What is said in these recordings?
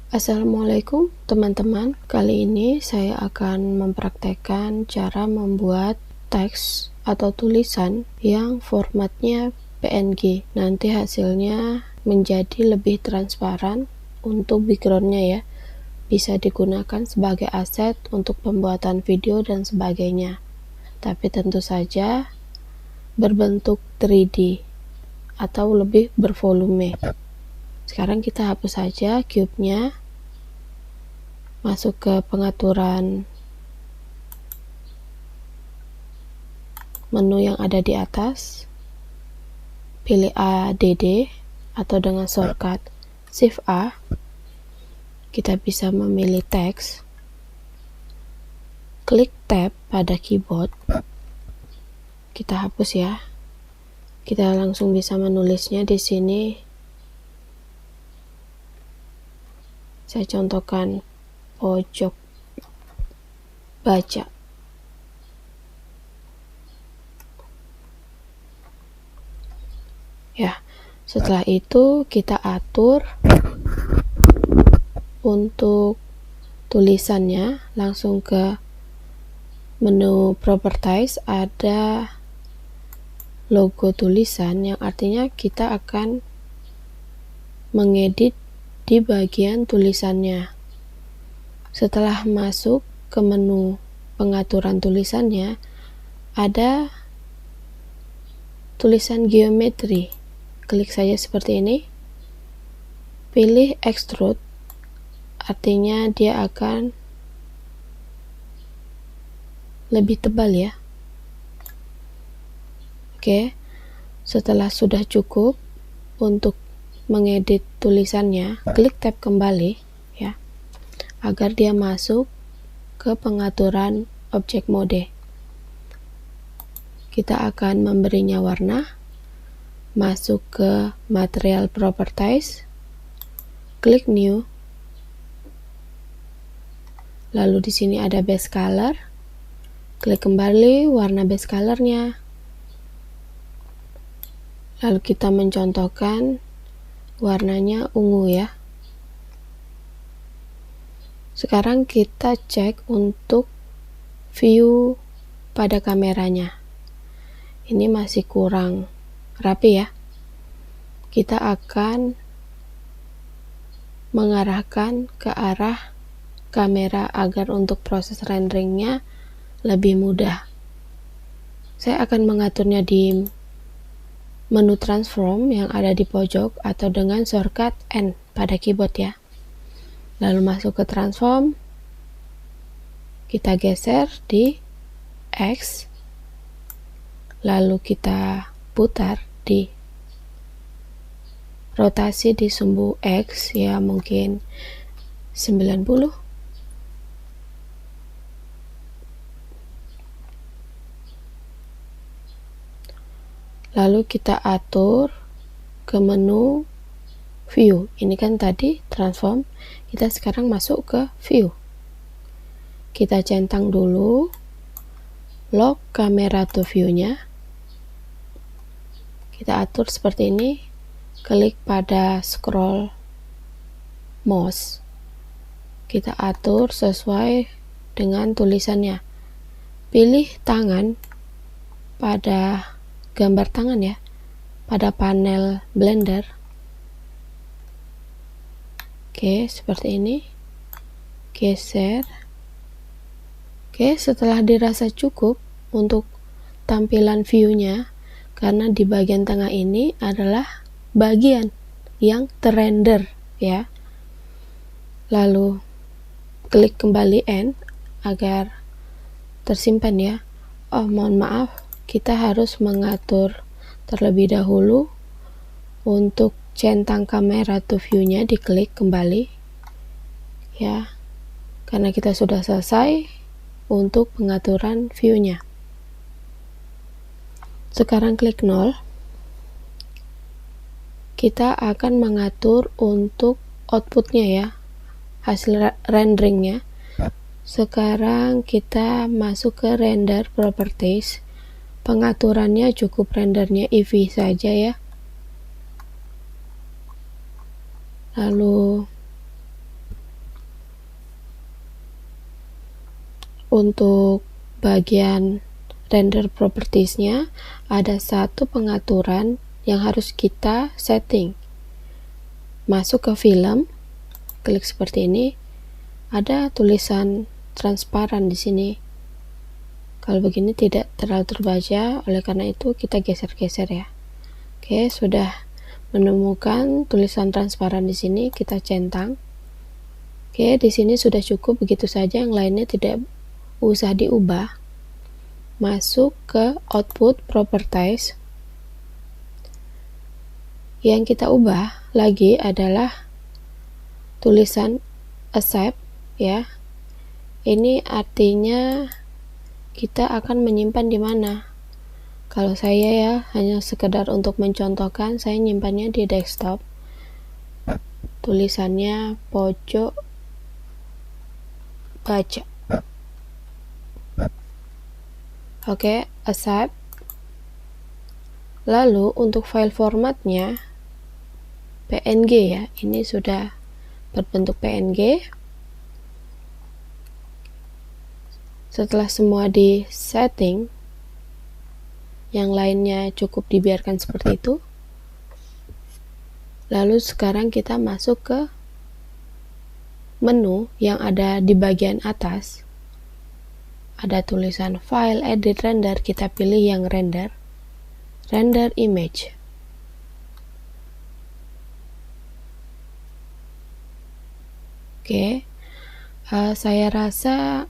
Assalamualaikum teman-teman, kali ini saya akan mempraktekkan cara membuat teks atau tulisan yang formatnya PNG. Nanti hasilnya menjadi lebih transparan untuk backgroundnya ya, bisa digunakan sebagai aset untuk pembuatan video dan sebagainya, tapi tentu saja berbentuk 3D atau lebih bervolume. Sekarang kita hapus saja cube-nya, masuk ke pengaturan menu yang ada di atas, pilih ADD atau dengan shortcut Shift A. Kita bisa memilih teks, klik tab pada keyboard, kita hapus ya. Kita langsung bisa menulisnya di sini. Saya contohkan pojok baca. Ya, setelah itu kita atur untuk tulisannya, langsung ke menu properties, ada logo tulisan yang artinya kita akan mengedit di bagian tulisannya. Setelah masuk ke menu pengaturan tulisannya, ada tulisan geometri. Klik saja seperti ini, pilih extrude, artinya dia akan lebih tebal ya. Oke, setelah sudah cukup untuk mengedit tulisannya, klik tab kembali ya, agar dia masuk ke pengaturan objek mode. Kita akan memberinya warna, masuk ke material properties, klik new, lalu di sini ada base color, klik kembali warna base colornya, lalu kita mencontohkan warnanya ungu ya. Sekarang kita cek untuk view pada kameranya, ini masih kurang rapi ya. Kita akan mengarahkan ke arah kamera agar untuk proses renderingnya lebih mudah. Saya akan mengaturnya di menu transform yang ada di pojok atau dengan shortcut N pada keyboard ya. Lalu masuk ke transform, kita geser di X, lalu kita putar di rotasi di sumbu X ya, mungkin 90. Lalu kita atur ke menu view. Ini kan tadi transform, kita sekarang masuk ke view. Kita centang dulu lock camera to view-nya. Kita atur seperti ini, klik pada scroll mouse. Kita atur sesuai dengan tulisannya. Pilih tangan pada gambar tangan ya, pada panel Blender. Oke, seperti ini. Geser. Oke, setelah dirasa cukup untuk tampilan view-nya, karena di bagian tengah ini adalah bagian yang terrender ya. Lalu klik kembali N agar tersimpan ya. Oh, mohon maaf, kita harus mengatur terlebih dahulu untuk centang kamera to view-nya, diklik kembali ya, karena kita sudah selesai untuk pengaturan view-nya. Sekarang klik 0. Kita akan mengatur untuk outputnya ya, hasil renderingnya. Sekarang kita masuk ke render properties. Pengaturannya cukup rendernya Eevee saja ya. Lalu Untuk bagian render propertiesnya ada satu pengaturan yang harus kita setting. Masuk ke film, klik seperti ini, ada tulisan transparan di sini. Kalau begini tidak terlalu terbaca, oleh karena itu kita geser-geser ya. Oke, sudah menemukan tulisan transparan di sini, kita centang. Oke, di sini sudah cukup begitu saja, yang lainnya tidak usah diubah. Masuk ke output properties. Yang kita ubah lagi adalah tulisan accept ya. Ini artinya kita akan menyimpan di mana. Kalau saya ya hanya sekedar untuk mencontohkan, saya nyimpannya di desktop. Tulisannya pojok baca. Oke, accept. Lalu untuk file formatnya PNG ya. Ini sudah berbentuk PNG. Setelah semua di setting, yang lainnya cukup dibiarkan seperti itu. Lalu sekarang kita masuk ke menu yang ada di bagian atas. Ada tulisan file, edit, render. Kita pilih yang render. Render image. Oke, saya rasa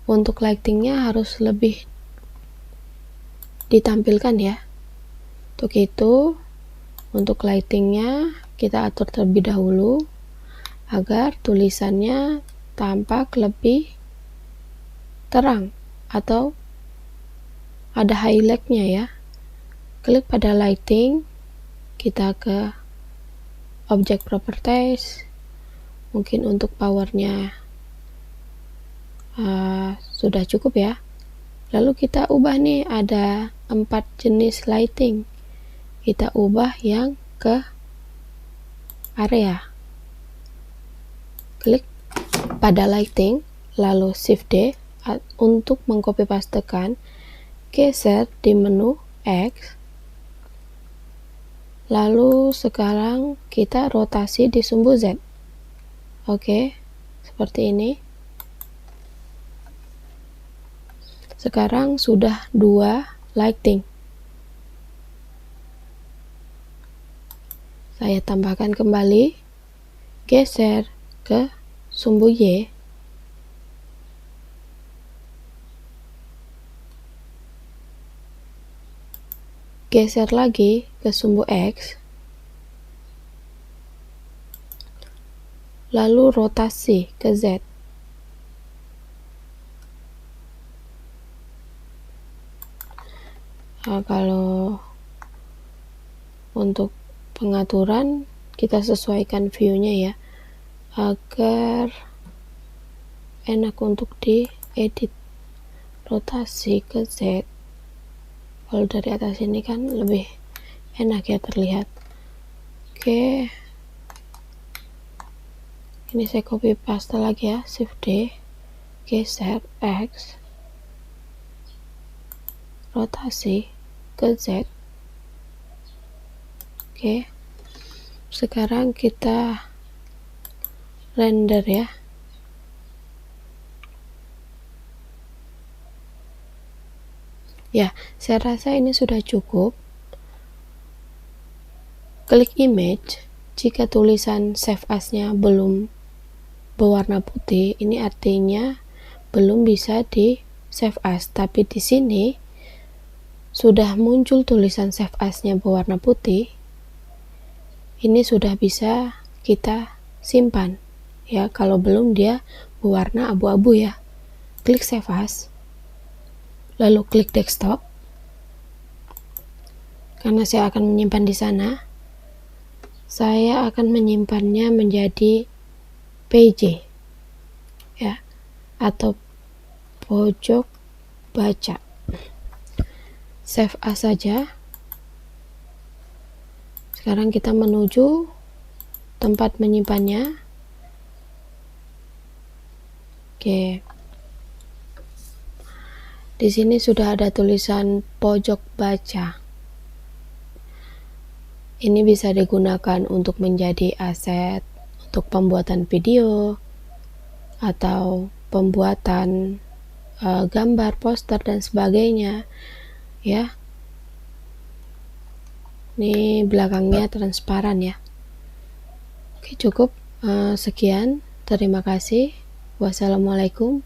untuk lightingnya harus lebih ditampilkan ya. Untuk itu, untuk lightingnya kita atur terlebih dahulu agar tulisannya tampak lebih terang atau ada highlightnya ya. Klik pada lighting, kita ke object properties. Mungkin untuk powernya sudah cukup ya. Lalu kita ubah nih, ada 4 jenis lighting. Kita ubah yang ke area. Klik pada lighting, lalu Shift D untuk mengcopy pastekan, geser di menu X. Lalu sekarang kita rotasi di sumbu Z. Oke, seperti ini. Sekarang sudah 2 lighting. Saya tambahkan kembali, geser ke sumbu Y. Geser lagi ke sumbu X. Lalu rotasi ke Z. Nah, kalau untuk pengaturan kita sesuaikan view-nya ya, agar enak untuk diedit. Rotasi ke Z. Kalau dari atas ini kan lebih enak ya terlihat. Oke, ini saya copy paste lagi ya, Shift D, geser X, rotasi ke Z. Oke, sekarang kita render ya. Ya, saya rasa ini sudah cukup. Klik image. Jika tulisan save as-nya belum berwarna putih, ini artinya belum bisa di save as. Tapi di sini sudah muncul tulisan save as-nya berwarna putih. Ini sudah bisa kita simpan ya. Kalau belum, dia berwarna abu-abu ya. Klik save as. Lalu klik desktop. Karena saya akan menyimpan di sana, saya akan menyimpannya menjadi PJ ya, atau pojok baca. Save as saja. Sekarang kita menuju tempat menyimpannya. Oke, Di sini sudah ada tulisan pojok baca. Ini bisa digunakan untuk menjadi aset untuk pembuatan video atau pembuatan gambar, poster dan sebagainya ya. Ini belakangnya transparan ya. Oke, cukup sekian. Terima kasih. Wassalamualaikum